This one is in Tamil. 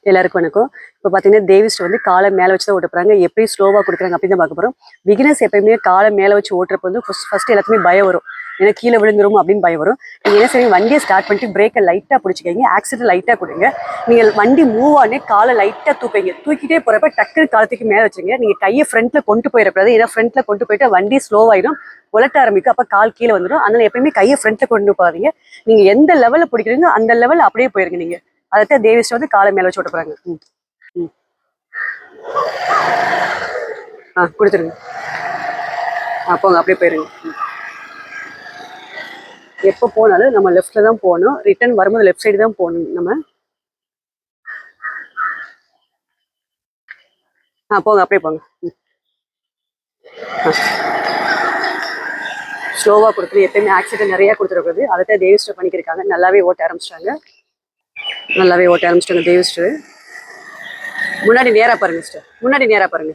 எல்லாருக்கும் வணக்கம். இப்போ பார்த்தீங்கன்னா தேவிஸ்ட் வந்து காலை மேலே வச்சு தான் ஓட்ட போகிறாங்க. எப்படி ஸ்லோவாக கொடுக்குறாங்க அப்படின்னு தான் பார்க்க போகிறோம். பிகினர்ஸ் எப்பயுமே காலை மேலே வச்சு ஓட்டுறப்ப வந்து ஃபர்ஸ்ட் எல்லாத்துக்குமே பயம் வரும். ஏன்னா கீழே விழுந்துரும் அப்படின்னு பயம் வரும். நீங்கள் என்ன செய்வீங்க, வண்டியை ஸ்டார்ட் பண்ணிட்டு பிரேக்கை லைட்டாக பிடிச்சிக்கிங்க, ஆக்சிடென்ட் லைட்டாக கொடுங்க. நீங்கள் வண்டி மூவ் ஆனே காலை லைட்டாக தூக்கிங்க. தூக்கிட்டே போகிறப்ப டக்குனு காலத்துக்கு மேலே வச்சுங்க. நீங்கள் கையை ஃப்ரண்ட்டில் கொண்டு போயிடக்கூடாது. ஏன்னா ஃப்ரண்ட்டில் கொண்டு போயிட்டு வண்டி ஸ்லோவாயிடும், உலட்ட ஆரம்பிக்கும், அப்போ கால் கீழே வந்துடும். அதனால எப்பயுமே கையை ஃப்ரண்ட்டில் கொண்டு போகாதீங்க. நீங்கள் எந்த லெவலில் பிடிக்கிறீங்க அந்த லெவலில் அப்படியே போயிருங்க. நீங்கள் அதைத்தான் தேவிஸ்ட் வந்து காலை மேலே வச்சு ஓட்ட போகிறாங்க. கொடுத்துருங்க. போங்க, அப்படியே போயிருங்க. எப்போ போனாலும் நம்ம லெஃப்ட்ல தான் போகணும். ரிட்டர்ன் வரும்போது லெஃப்ட் சைடு தான் போகணும் நம்ம. போங்க, அப்படியே போங்க. ஸ்லோவாக கொடுத்துரு. எப்பயுமே ஆக்சிடென்ட் நிறையா கொடுத்துருக்குறது. அதை தான் தேவிஸ்டர் பண்ணிக்கிருக்காங்க. நல்லாவே ஓட்ட ஆரம்பிச்சிட்டாங்க. தேவிஸ்டர். முன்னாடி நேராக பாருங்க சிஸ்டர், முன்னாடி நேராக பாருங்க.